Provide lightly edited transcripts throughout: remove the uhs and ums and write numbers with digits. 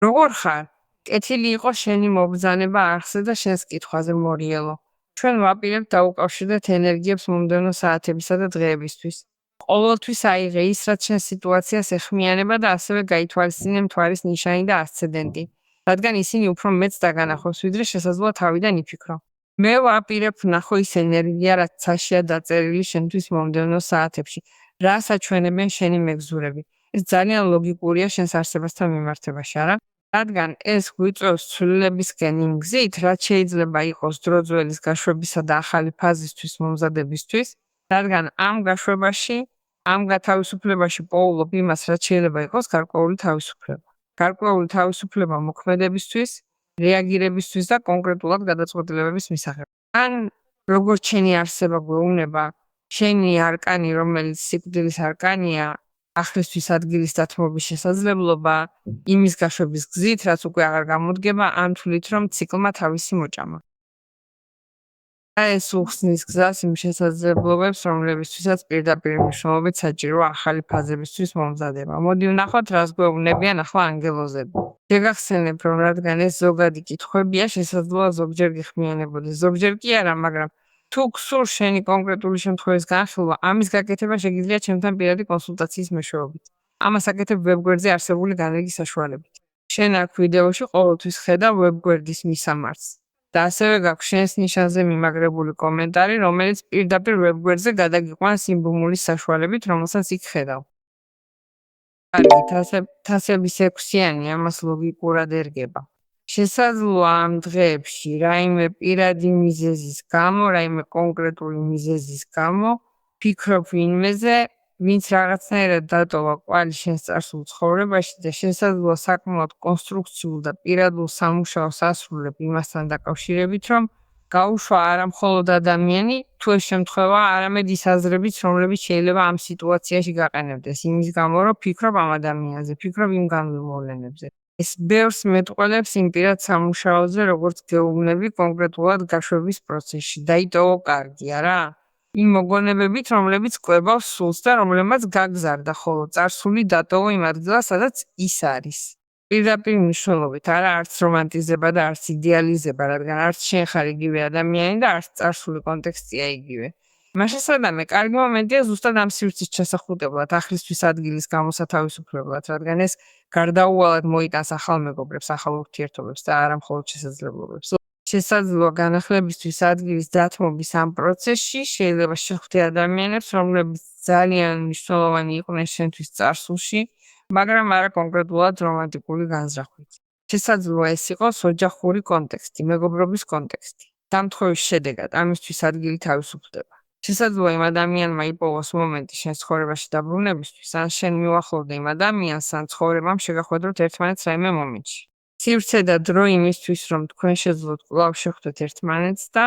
როგორ ხარ? კეთილი იყოს შენი მობრძანება არხზე და შენს კითხვაზე მორიელო. ჩვენ ვაპირებთ დაუკავშირდეთ ენერგიებს მომდევნო საათებისა და დღეებისთვის. ყოველთვის აიღე ის, რაც შენს სიტუაციას ეხმიანება და ასევე გაითვალისწინე მთვარის ნიშანი და ასცედენტი, რადგან ისინი უფრო მეც დაგანახავს, ვიდრე შესაძლოა თავიდან იფიქრო. მე ვაპირებ ვნახო ის ენერგია, რაც ცაშია დაწერილი შენთვის მომდევნო საათებში, რას აჩვენებენ შენი მეგზურები. ეს ძალიან ლოგიკურია შენს არსებასთან მიმართებაში, არა? რადგან ეს გვიწევს ცვლილებისკენ იმ გზით, რაც შეიძლება იყოს დრო ძველის გაშვებისა და ახალი ფაზისთვის მომზადებისთვის, რადგან ამ გაშვებაში, ამ გათავისუფლებაში პოულობ იმას, რაც შეიძლება იყოს გარკვეული თავისუფლება. გარკვეული თავისუფლება მოქმედებისთვის, რეაგირებისთვის და კონკრეტულად გადაწყვეტილებების მისაღებ. ან როგორც შენი არსება გვეუბნება, შენი არკანი, რომელიც სიკვდილის არკანია, ახლისთვის ადგილის დათმობის შესაძლებლობა, იმის გაშვების გზით, რაც უკვე აღარ გამოდგება, ამ თვლით, რომ ციკლმა თავისი მოჭამა. ეს უხსნის გზას იმ შესაძლებლობებს, რომლებისთვისაც პირდაპირ მნიშვნელობით საჭიროა ახალი ფაზებისთვის მომზადება. მოდი ვნახოთ, რას გვეუბნებიან ახლა ანგელოზები. შეგახსენებ, რომ რადგან ეს ზოგადი კითხვებია, შესაძლოა ზოგჯერ გიხმიანებოდეს, ზოგჯერ კი არა, მაგრამ თუ გსურს შენი კონკრეტული შემთხვევის განხილვა, ამის გაკეთება შეგიძლია ჩემთან პირადი კონსულტაციის მეშვეობით. ამას აკეთებ ვებგვერდზე არსებული განრიგის საშუალებით. შენ აქ ვიდეოში ყოველთვის ხედავ ვებგვერდის მისამართს. და ასევე გაქვს შენს ნიშანზე მიმაგრებული კომენტარი, რომელიც პირდაპირ ვებგვერდზე გადაგიყვანს იმ ბუმულის საშუალებით, რომელსაც იქ ხედავ. კარგი, თასების 6-იანი ამას ლოგიკურად ერგება. შესაძლოა ამ დღეებში რაიმე პირადი მიზეზის გამო, რაიმე კონკრეტული მიზეზის გამო, ფიქრობ ვინმეზე, ვინც რაღაცნაირად დატოვა კვალი შენს წარსულ ცხოვრებაში და შესაძლოა საკმაოდ კონსტრუქციულ და პირადულ სამუშაოს ასრულებ იმასთან დაკავშირებით, რომ გაუშვა არა მხოლოდ ადამიანი, თუ ეს შემთხვევა, არამედ ის აზრებიც, რომლებიც შეიძლება ამ სიტუაციაში გაყენებდეს, იმის გამო, რომ ფიქრობ ამ ადამიანზე, ფიქრობ იმ განმავლენებზე. ეს ბევრს მეტყველებს იმ პირად სამუშაოზე, როგორც გეუბნები კონკრეტულად გაშვების პროცესში. დაიტოვო კარგი, არა? იმ მოგონებებით, რომლებიც კვებავს სულს და რომლებმაც გაგზარდა, ხოლო წარსული დატოვო იმ ადგილას, სადაც ის არის. პირდაპირ მნიშვნელობით, არა არც რომანტიზება და არც იდეალიზება, რადგან არც შენ ხარ იგივე ადამიანი და არც წარსული კონტექსტია იგივე. მაშასადამე, კარგი მომენტია ზუსტად ამ სივრცის ჩასახუტებლად, ახლისთვის ადგილის გამოსათავისუფლებლად, რადგან ეს გარდაუვალად მოიტანს ახალ მეგობრებს, ახალ ურთიერთობებს და არა მხოლოდ შესაძლებლობებს. შესაძლოა განახლებისთვის ადგილის დათმობის ამ პროცესში შეიძლება შეხვდე ადამიანებს, რომლებიც ძალიან მნიშვნელოვანი იყვნენ შენთვის წარსულში, მაგრამ არა კონკრეტულად რომანტიკული განზრახვით. შესაძლოა ეს იყოს ოჯახური კონტექსტი, მეგობრობის კონტექსტი. დამთხოვის შედეგად ამისთვის ადგილი თავისუფლდება. შესაძლოა იმ ადამიანმა იპოვოს მომენტი შენ ცხოვრებაში დაბრუნებისთვის, ან შენ მიუახლოვდე იმ ადამიანს, ან ცხოვრებამ შეგახვედროთ ერთმანეთს რაიმე მომენტში. სივრცე და დრო იმისთვის, რომ თქვენ შეძლოთ კვლავ შეხვდეთ ერთმანეთს და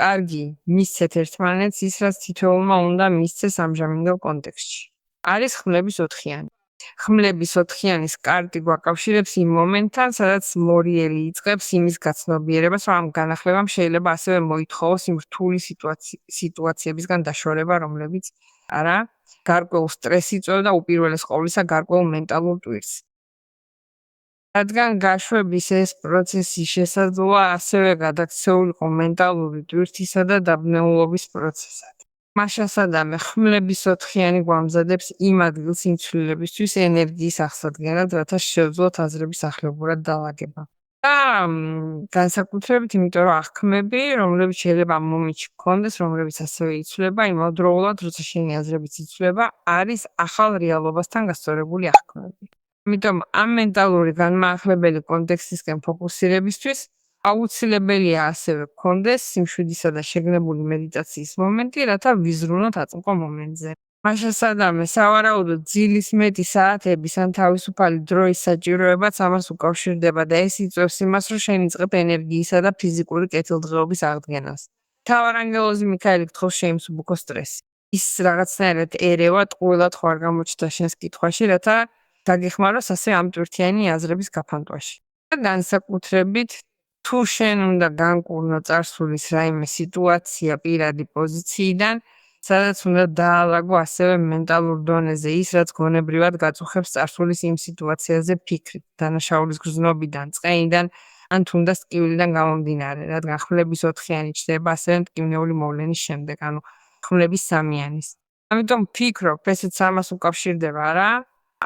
კარგი მისცეთ ერთმანეთს ის, რაც თითოეულმა უნდა მისცეს ამჟამინდელ კონტექსტში. არის ხმლების 4-იანი. ხმლების 4-яნის კარტი გვაკავშირებს იმ მომენტთან, სადაც მორიელი იწყებს იმის გაცნობიერებას, რომ ამ განახლებამ შეიძლება ასევე მოითხოვოს იმ რთული სიტუაციებისგან დაშორება, რომლებიც არა გარკვეულ სტრესს იწვევს და უპირველეს ყოვლისა გარკვეულ მენტალურ ტვირთს. რადგან გაშვების ეს პროცესი შესაძლოა ასევე გადაქცეულიყო მენტალური ტვირთისა და დაბნეულობის პროცესად. მაშასადამე, ხმლების 4-იანი გვამზადებს იმ ადგილს იმ ცვლილებისთვის ენერგიის აღსადგენად, რათა შევძლოთ აზრების ახლებურად დალაგება. და განსაკუთრებით, იმიტომ რომ აღქმები, რომლებიც შეიძლება ამ მომენტში გქონდეს, რომლებიც ასევე იცვლება, იმავდროულად, როცა შენი აზრებიც იცვლება, არის ახალ რეალობასთან გასწორებული აღქმები. ამიტომ ამ მენტალური განმაახლებელი კონტექსტისკენ ფოკუსირებისთვის აუცილებელია ასევე გქონდეს სიმშვიდისა და შეგნებული მედიტაციის მომენტი, რათა ვიზრუნოთ აწმყო მომენტზე. მაშასადამე, სავარაუდოდ ძილის მეტი საათების ან თავისუფალი დროის საჭიროებაც ამას უკავშირდება და ეს იწვევს იმას, რომ შენ იწყებ ენერგიისა და ფიზიკური კეთილდღეობის აღდგენას. მთავარანგელოზი მიქაელი გთხოვს შეიმსუბუქო სტრესი. ის რაღაცნაირად ერევა ტყუილად ხო არ გამოჩნდა შენს კითხვაში, რათა დაგეხმაროს ასე ამ ტვირთიანი აზრების გაფანტვაში. განსაკუთრებით, თუ შენ უნდა განკურნო წარსულის რაიმე სიტუაცია პირადი პოზიციიდან, სადაც უნდა დაალაგო ასევე მენტალურ დონეზე ის, რაც გონებრივად გაწუხებს წარსულის იმ სიტუაციაზე ფიქრით, დანაშაულის გრძნობიდან, წყენიდან, ან თუნდაც ტკივილიდან გამომდინარე, რადგან ხმლების 4-იანი ჩნდება ასევე მტკივნეული მოვლენის შემდეგ, ანუ ხმლების 3-იანის. ამიტომ ვფიქრობ, ესეც ამას უკავშირდება რა.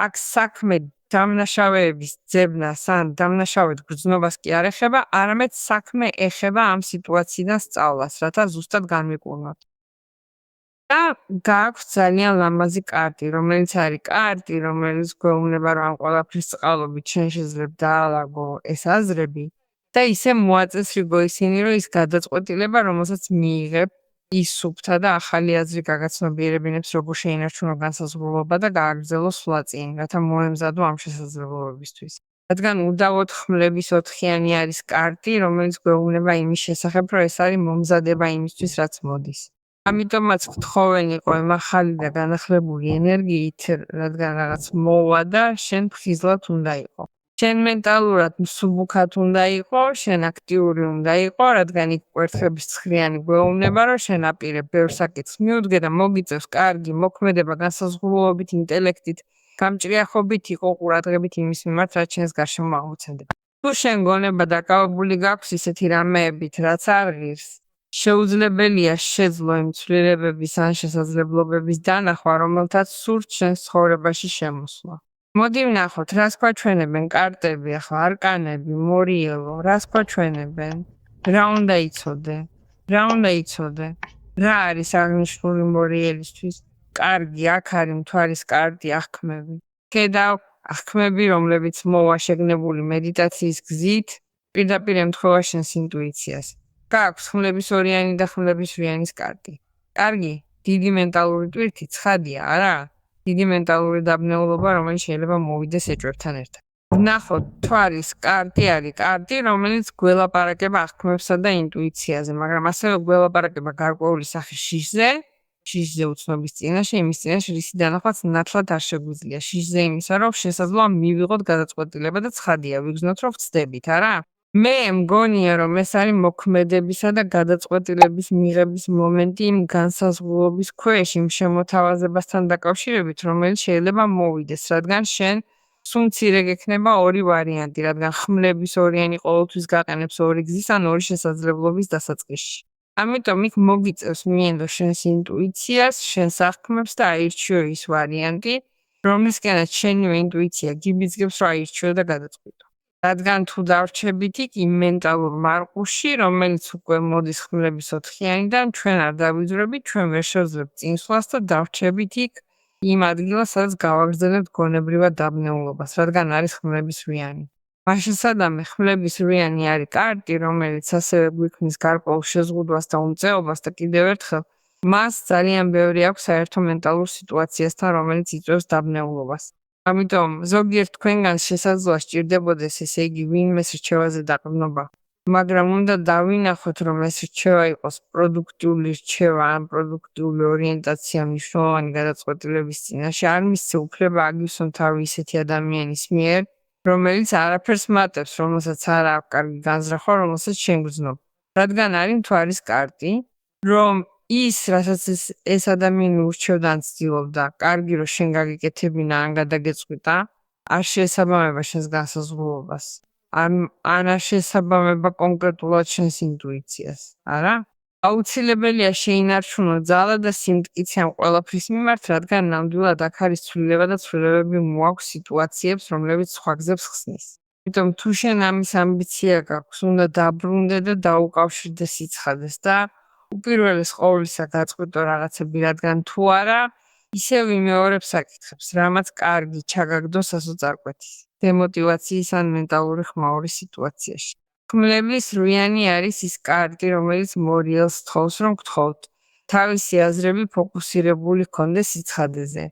აქ საქმე დამნაშავეების ძებნას ან დამნაშავედ გრძნობას კი არ ეხება, არამედ საქმე ეხება ამ სიტუაციიდან სწავლას, რათა ზუსტად განვიკურნოთ. და გააქვს ძალიან ლამაზი კარტი, რომელიც არის კარტი, რომელიც გვეუბნება, რომ ამ ყველაფრის წყალობით შენ შეიძლება დაალაგო ეს აზრები და ისე მოაწესრიგო ისინი, რომ ის გადაწყვეტილება, რომელსაც მიიღებ, ის სუფთა და ახალი აზრი გაგაცნობიერებინებს, როგორ შეინარჩუნო განსაზღვრულობა და გააგრძელო სვლა წინ, რათა მოემზადო ამ შესაძლებლობებისთვის. რადგან უდავოდ ხმლების 4-იანი არის კარტი, რომელიც გვეუბნება იმის შესახებ, რომ ეს არის მომზადება იმისთვის, რაც მოდის. ამიტომაც გთხოვენ იყო ემახალი და განახლებული ენერგიით, რადგან რაღაც მოვა და შენ ფხიზლად უნდა იყო. შენ მენტალურად მსუბუქად უნდა იყო, შენ აქტიური უნდა იყო, რადგან იქ კვერთხების ცხრიანი გვეუბნება, რომ შენ აპირებ ბევრ საკითხს მიუდგე და მოგიწევს კარგი მოქმედება განსაზღვრულობით, ინტელექტით, გამჭრიახობით, იყო ყურადღებით იმის მიმართ, რაც შენს გარშემო აღმოცენდება. თუ შენ გონება დაკავებული გაქვს ისეთი რამეებით, რაც არ ღირს, შეუძლებელია შეძლო იმ ცვლილებების ან შესაძლებლობების დანახვა, რომელთაც სურთ შენს ცხოვრებაში შემოსვლა. მოდი ვნახოთ, რას გვაჩვენებენ კარტები, ახლა არკანები, მორიელო, რას გვაჩვენებენ? რა უნდა იცოდე? რა უნდა იცოდე? რა არის აღნიშნული მორიელისთვის? კარგი, აქ არის მთვარის კარტი, აღქმები. ხედავ, აღქმები, რომლებიც მოვა შეგნებული მედიტაციის გზით, პირდაპირ ემთხვევა შენს ინტუიციას. გაქვს ხმლების 2-იანი და ხმლების 8-яნის კარტი. კარგი, დიდი მენტალური ტვირთი ცხადია, არა? დიდი მენტალური დაბნეულობა, რომელიც შეიძლება მოვიდეს ეჭვებთან ერთად. ვნახოთ, მთვარის კარტი არის კარტი, რომელიც გველაპარაკება აღქმებსა და ინტუიციაზე, მაგრამ ასევე გველაპარაკება გარკვეული სახის შიშზე უცნობის წინაშე, იმის წინაშე, რისი დანახვაც ნათლად არ შეგვიძლია. შიშზე იმისა, რომ შესაძლოა მივიღოთ გადაწყვეტილება და ცხადია, ვიგრძნოთ, რომ ვწდებით, არა? მე მგონია, რომ ეს არის მოქმედებისა და გადაწყვეტილების მიღების მომენტი იმ განსაზღვრულობის ქვეშ, იმ შემოთავაზებასთან დაკავშირებით, რომელიც შეიძლება მოვიდეს, რადგან შენ სულ მცირე გექნება 2 ვარიანტი, რადგან ხმლების 2-იანი ყოველთვის გაყენებს 2 გზის ან 2 შესაძლებლობის დასაწყისში. ამიტომ იქ მოგიწევს მიენდო შენს ინტუიციას, შენს აღქმებს და აირჩიო ის ვარიანტი, რომლისკენაც შენივე ინტუიცია გიბიძგებს, რომ აირჩიო და გადაწყვიტო. რადგან თუ დავრჩებით იქ იმ მენტალურ მარყურში, რომელიც უკვე მოდის ხმლების 4-იანიდან, ჩვენ არ დავიძვრებით, ჩვენ ვერ შევძლებთ წინსვლას და დავრჩებით იქ იმ ადგილას, სადაც გავაგრძელებთ გონებრივად დაბნეულობას, რადგან არის ხმლების 8-იანი. მაშასადამე ხმლების 8-იანი არის კარტი, რომელიც ასევე გვიქმნის გარკვეულ შეზღუდვას და უმწეობას და კიდევ ერთხელ მას ძალიან ბევრი აქვს საერთო მენტალურ სიტუაციასთან, რომელიც იწვევს დაბნეულობას. ამიტომ ზოგიერთ თქვენგანს შესაძლოა სჭირდებოდეს, ესე იგი, ვინმეს რჩევაზე დაყრდნობა. მაგრამ უნდა დავინახოთ, რომ ეს რჩევა იყოს პროდუქტიული რჩევა ან პროდუქტიული ორიენტაცია მნიშვნელოვანი გადაწყვეტილების წინაშე. არ მისცე უფლება აგივსონ თავი ისეთი ადამიანის მიერ, რომელიც არაფერს მატებს, რომელსაც არ აქვს კარგი განზრახვა, რომელსაც შენ გრძნობ. რადგან არის მთვარის კარტი, რომ ის, რასაც ეს ადამიანი ურჩევდა ან ცდილობდა, კარგი რომ შენ გაგიკეთებინა ან გადაგეწყვიტა, არ შეესაბამება შენს განსაზღვრულობას. ან არ შეესაბამება კონკრეტულად შენს ინტუიციას, არა? აუცილებელია შეინარჩუნო ძალა და სიმტკიცე ამ ყველაფრის მიმართ, რადგან ნამდვილად აქ არის ცვლილება და ცვლილებები მოაქვს სიტუაციებს, რომლებიც სხვა გზებს ხსნის. ამიტომ თუ შენ ამის ამბიცია გაქვს, უნდა დაბრუნდე და დაუკავშირდე სიცხადეს და უპირველეს ყოვლისა გაწყვიტო რაღაცები, რადგან თუ არა, ისევ იმეორებ საკითხებს, რამაც კარგი ჩაგაგდოს ასოწარკვეთის, დემოტივაციის ან მენტალური ხმაურის სიტუაციაში. ხმლების 8-იანი არის ის კარტი, რომელიც მორიელს თხოვს, რომ გთხოვთ, თავისი აზრები ფოკუსირებული ჰქონდეს სიცხადეზე.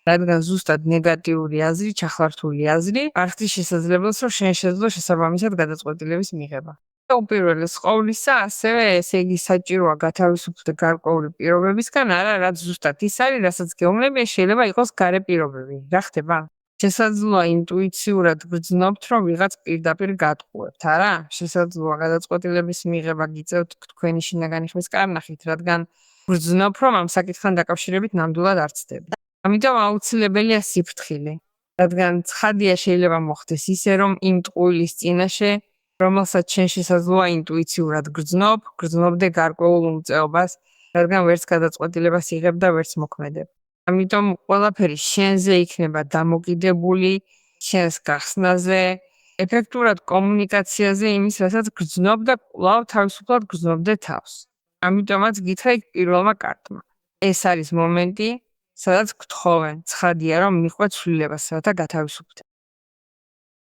რადგან ზუსტად ნეგატიური აზრი, ჩახლართული აზრი, არ ხდის შესაძლებელს, რომ შენ შეძლო შესაბამისად გადაწყვეტილების მიღება. უპირველეს ყოვლისა, ასევე ესე იგი საჭიროა გათავისუფლდე გარკვეული პირობებისგან, არა, რაც ზუსტად ის არის, რასაც გეუბნები, შეიძლება იყოს გარე პირობები. რა ხდება? შესაძლოა ინტუიციურად გრძნობთ, რომ ვიღაც პირდაპირ გატყუებთ, არა? შესაძლოა გადაწყვეტილების მიღება გიწევთ თქვენი შინაგანი ხმის კარნახით, რადგან გრძნობ, რომ ამ საკითხთან დაკავშირებით ნამდვილად არ ცდები. ამიტომ აუცილებელია სიფრთხილე, რადგან ცხადია შეიძლება მოხდეს ისე, რომ იმ ტყუილის წინაშე, რომელსაც შენ შესაძლოა ინტუიციურად გრძნობდე გარკვეულ უმწეობას, რადგან ვერც გადაწყვეტილებას იღებ და ვერც მოქმედებ. ამიტომ ყველაფერი შენზე იქნება დამოკიდებული, შენს გახსნაზე, ეფექტურად კომუნიკაციაზე იმის, რასაც გრძნობ და კვლავ თავისუფლად გრძნობდე თავს. ამიტომაც გითხრა იქ პირველმა კარტმა. ეს არის მომენტი, სადაც გთხოვენ, ცხადია, რომ მიყვე ცვლილებას, რათა გათავისუფლდე.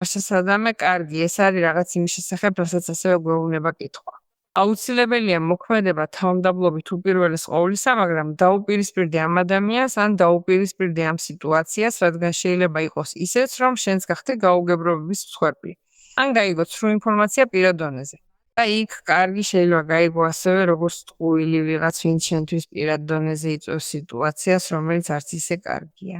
შესაძლოა კარგი, ეს არის რაღაც იმის შესახებ, რასაც ასევე გვეუბნება კითხვა. აუცილებელია მოქმედება თავმდაბლობით უპირველეს ყოვლისა, მაგრამ დაუპირისპირდე ამ ადამიანს ან დაუპირისპირდე ამ სიტუაციას, რადგან შეიძლება იყოს ისეც, რომ შენს გახდე გაუგებრობების მსხვერპლი. ან გაიგო სრულ ინფორმაცია პირად დონეზე. და იქ კარგი შეიძლება გაიგო ასევე როგორც ტყუილი ვიღაც, ვინც შენთვის პირად დონეზე იწვევს სიტუაციას, რომელიც არც ისე კარგია.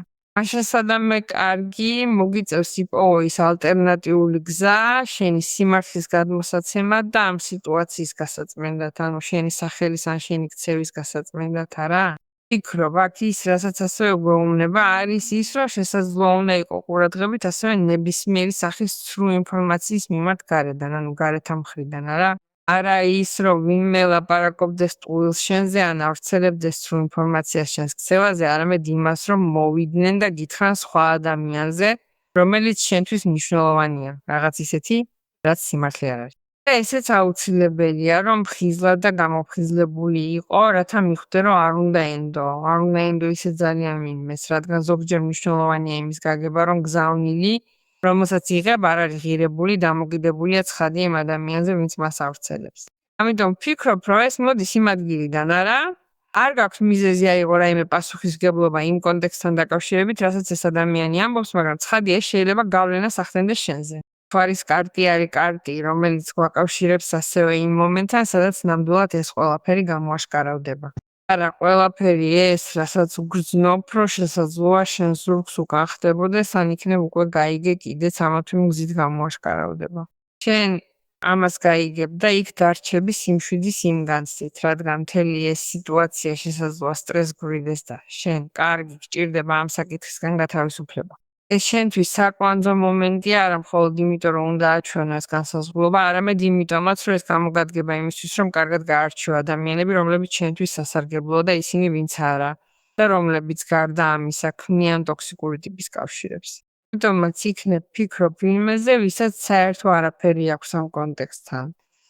შესაძლოა კარგი მოგიწევს იპოვოს ალტერნატიული გზა შენი სიმართლის გადმოსაცემად და ამ სიტუაციის გასაწმენდად, ანუ შენი სახელის ან შენი ქცევის გასაწმენდად არა? ფიქრობ, აქ ის, რასაც ასევე გვეუბნება, არის ის, რომ შესაძლოა უნდა იყო ყურადღებით ასევე ნებისმიერი სახის სრულ ინფორმაციის მიმართ გარედან, ანუ გარეთ მხრიდან, არა? არა ის, რომ ვინმე ლაპარაკობდეს ტყუილს შენზე ან ავრცელებდეს სრულ ინფორმაციას შენს ქცევაზე, არამედ იმას, რომ მოვიდნენ და გითხრან სხვა ადამიანზე, რომელიც შენთვის მნიშვნელოვანია, რაღაც ისეთი, რაც სიმართლე არ არის. და ესეც აუცილებელია, რომ ხიზლად და გამოფხიზლებული იყო, რათა მიხვდე, რომ არ უნდა ენდო ისე ძალიან ვინმეს, რადგან ზოგჯერ მნიშვნელოვანია იმის გაგება, რომ გზავნილი, რომელსაც იღებ, არ არის ღირებული, დამოკიდებულია ცხადია იმ ადამიანზე, ვინც მას ავრცელებს. ამიტომ ვფიქრობ, რომ ეს მოდის იმ ადგილიდან, არა? არ გაქვს მიზეზი აიღო რაიმე პასუხისმგებლობა იმ კონტექსტთან დაკავშირებით, რასაც ეს ადამიანი ამბობს, მაგრამ ცხადია ეს შეიძლება გავლენას ახდენდეს შენზე. არის კარტი არის კარტი, რომელიც გვაკავშირებს ასევე იმ მომენტთან, სადაც ნამდვილად ეს ყველაფერი გამოაშკარავდება. არა, ყველაფერი ეს, რასაც უგრძნობ, რომ შესაძლოა შენ ზურგს უკან ხდებოდეს, ან იქნებ უკვე გაიგე კიდეც ამა თუ იმ გზით გამოაშკარავდება. შენ ამას გაიგებ და იქ დარჩები სიმშვიდი სიმგანცით, რადგან მთელი ეს სიტუაცია შესაძლოა სტრესს გვრიდეს და შენ კარგი გჭირდება ამ საკითხისგან გათავისუფლება. ეს შენთვის საკვანძო მომენტია, არა მხოლოდ იმიტომ, რომ უნდა აჩვენო ეს განსაზღვრულობა, არამედ იმიტომაც, რომ ეს გამოგადგება იმისთვის, რომ კარგად გაარჩიო ადამიანები, რომლებიც შენთვის სასარგებლოა და ისინი ვინც არა და რომლებიც გარდა ამისა ქმნიან ტოქსიკური ტიპის კავშირებს. ამიტომაც იქნებ ფიქრობ ვინმეზე, ვისაც საერთო არაფერი აქვს ამ კონტექსტთან.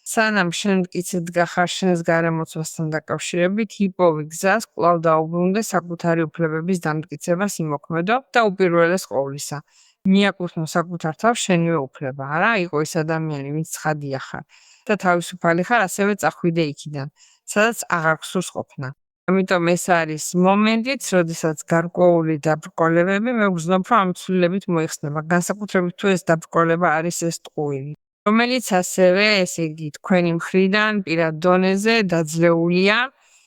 სანამ შენ მტკიცედ გახარ შენს გარემოცვასთან დაკავშირებით, იპოვი გზას, კვლავ დაუბრუნდე საკუთარი უფლებების დამტკიცებას იმოქმედო და უპირველეს ყოვლისა. მიაკუთვნო საკუთარ თავს შენივე უფლება, არა იყო ის ადამიანი, ვინც ცხადია ხარ და თავისუფალი ხარ, ასევე წახვიდე იქიდან, სადაც აღარ გსურს ყოფნა. ამიტომ ეს არის მომენტიც, როდესაც გარკვეული დაბრკოლებები მე ვგრძნობ, რომ ამ ცვლილებით მოიხსნება, განსაკუთრებით თუ ეს დაბრკოლება არის ეს ტყუილი, რომელიც ასევე, ესე იგი, თქვენი მხრიდან პირად დონეზე დაძლეულია.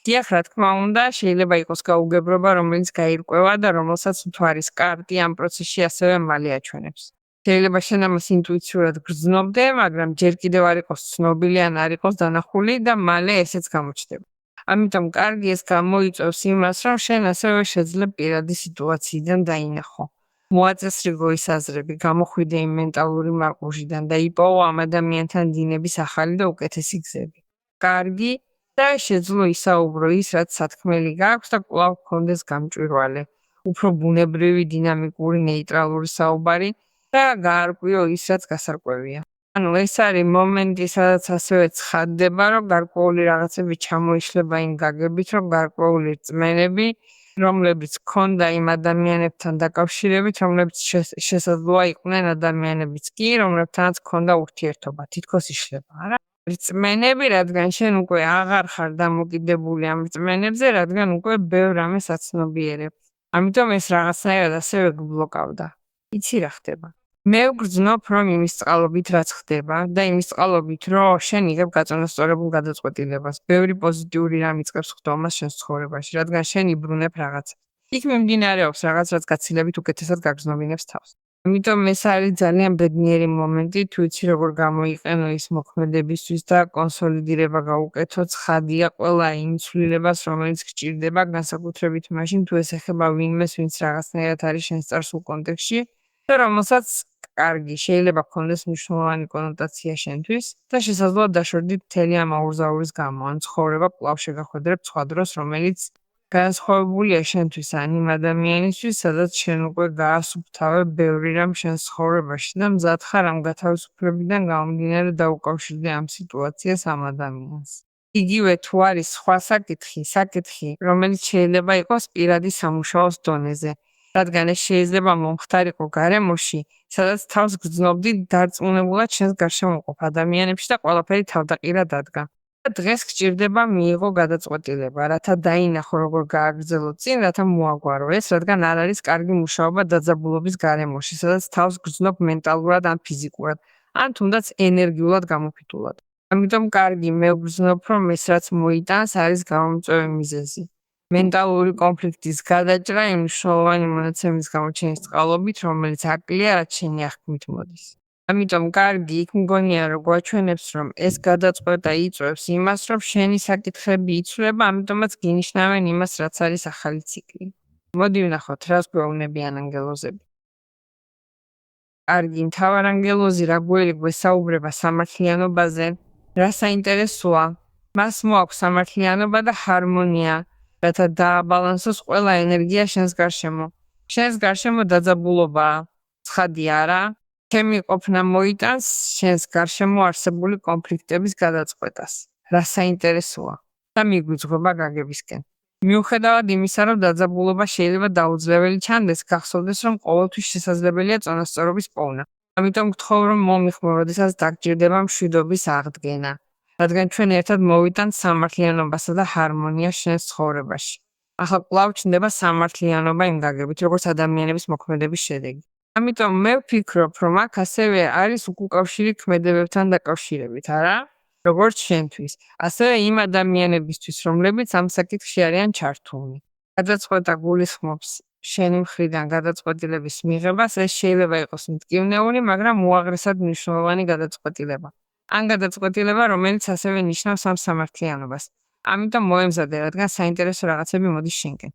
დიახ, რა თქმა უნდა, შეიძლება იყოს გაუგებრობა, რომელიც გაირკვევა და რომელსაც მთვარის კარტი ამ პროცესში ასევე მალე აჩვენებს. შეიძლება შენ ამას ინტუიციურად გრძნობდე, მაგრამ ჯერ კიდევ არ იყოს ცნობილი ან არ იყოს დანახული და მალე ესეც გამოჩნდება. ამიტომ კარგი ეს გამოიწვევს იმას, რომ შენ ასევე შეძლებ პირადი სიტუაციიდან დაინახო. მოაწესრიგო ის აზრები, გამოხვიდე იმ მენტალური მარყუჟიდან და იპოვო ამ ადამიანთან დინების ახალი და უკეთესი გზები. კარგი და შეძლო ისაუბრო ის, რაც სათქმელი გაქვს და კვლავ გქონდეს გამჭვირვალე. უფრო ბუნებრივი, დინამიკური, ნეიტრალური საუბარი და გაარკვიო ის, რაც გასარკვევია. ანუ ეს არის მომენტი, სადაც ასევე ცხადდება, რომ გარკვეული რაღაცები ჩამოიშლება იმ გაგებით, რომ გარკვეული რწმენები, რომლებიც ქონდა იმ ადამიანებთან დაკავშირებით, რომლებიც შესაძლოა იყვნენ ადამიანებიც კი, რომლებთანაც ქონდა ურთიერთობა, თითქოს იშლება, არა? რწმენები, რადგან შენ უკვე აღარ ხარ დამოკიდებული ამ რწმენებზე, რადგან უკვე ბევრ რამეს აცნობიერებ. ამიტომ ეს რაღაცნაირად ასევე გბლოკავდა. იცი რა ხდება? მე ვგრძნობ, რომ იმის წყალობით რაც ხდება და იმის წყალობით, რომ შენ იღებ გაწონასწორებულ გადაწყვეტილებას. ბევრი პოზიტიური რამ იწყებს ხდომას შენს ცხოვრებაში, რადგან შენ იბრუნებ რაღაცას. იქ მიმდინარეობს რაღაც, რაც გაცილებით უკეთესად გაგრძნობინებს თავს. ამიტომ ეს არის ძალიან ბედნიერი მომენტი, თუ იცი როგორ გამოიყენო ის მოქმედებისთვის და კონსოლიდირება გაუკეთო, ცხადია ყველა იმ ცვლილებას, რომელიც გჭირდება, განსაკუთრებით მაშინ, თუ ეს ეხება ვინმეს, ვინც რაღაცნაირად არის შენს წარსულ კონტექსტში და რომელსაც კარგი შეიძლება გქონდეს მნიშვნელოვანი კონოტაცია შენთვის და შესაძლოა დაშორდით მთელი ამ აურზაურის გამო, ან ცხოვრება კვლავ შეგახვედრებ სხვა დროს, რომელიც განსხვავებულია შენთვის ან იმ ადამიანისთვის, სადაც შენ უკვე გაასუფთავე ბევრი რამ შენს ცხოვრებაში და მზად ხარ ამ გათავისუფლებიდან გამომდინარე დაუკავშირდე ამ სიტუაციას ამ ადამიანს. იგივე თუ არის სხვა საკითხი, რომელიც შეიძლება იყოს პირადი სამუშაოს დონეზე, რადგან ეს შეიძლება მომხდარიყო გარემოში, სადაც თავს გრძნობდი დარწმუნებულად შენს გარშემო მყოფ ადამიანებში და ყველაფერი თავდაყირა დადგა. დღეს გჭირდება მიიღო გადაწყვეტილება, რათა დაინახო როგორ გააგრძელო წინ, რათა მოაგვარო ეს, რადგან არ არის კარგი მუშაობა დაძაბულობის გარემოში, სადაც თავს გრძნობ მენტალურად ან ფიზიკურად, ან თუნდაც ენერგიულად გამოფიტულად. ამიტომ კარგი მე ვგრძნობ, რომ ეს რაც მოიტანს არის გამომწვევი მიზეზი. მენტალური კონფლიქტის გადაჭრა იმ მნიშვნელოვანი მონაცემის გამოჩენის წყალობით, რომელიც აკლია, რაც შენი აღქმით მოდის. ამიტომ კარგი იქ მგონია რომ გვაჩვენებს რომ ეს გადაწყვეტა იწვევს იმას რომ შენი საკითხები იცვლება, ამიტომაც გინიშნავენ იმას რაც არის ახალი ციკლი. მოდი ვნახოთ რას გვეუბნებიან ანგელოზები. კარგი, მთავარანგელოზი რაგველი გვესაუბრება სამართლიანობაზე, რა საინტერესოა, მას მოაქვს სამართლიანობა და ჰარმონია, რათა დააბალანსოს ყველა ენერგია შენს გარშემო. შენს გარშემო დაძაბულობაა, ცხადია არა? ჩემი ყოფნა მოიტანს შენს გარშემო არსებული კონფლიქტების გადაწყვეტას. რა საინტერესოა და მიგვიძღვება გაგებისკენ. მიუხედავად იმისა, რომ დაძაბულობა შეიძლება დაუძლეველი ჩანდეს, გახსოვდეს, რომ ყოველთვის შესაძლებელია წონასწორობის პოვნა. ამიტომ გთხოვ, რომ მომიხმო, როდესაც დაგჭირდება მშვიდობის აღდგენა, რადგან ჩვენ ერთად მოვიტანთ სამართლიანობასა და ჰარმონიას შენს ცხოვრებაში. ახლა კვლავ ჩნდება სამართლიანობა იმ გაგებით, როგორც ადამიანების მოქმედების შედეგი. ამიტომ მე ვფიქრობ, რომ აქ ასევე არის უკავშირი ქმედებებთან დაკავშირებით, არა? როგორც შენთვის, ასევე იმ ადამიანებისთვის, რომლებიც ამ საკითხში არიან ჩართულნი. გადაწყვეტა გულისხმობს შენი მხრიდან გადაწყვეტილების მიღებას, ეს შეიძლება იყოს მტკივნეული, მაგრამ უაღრესად მნიშვნელოვანი გადაწყვეტილება. ან გადაწყვეტილება, რომელიც ასევე ნიშნავს ამ სამართლიანობას. ამიტომ მოემზადე, რადგან საინტერესო რაღაცები მოდის შენკენ.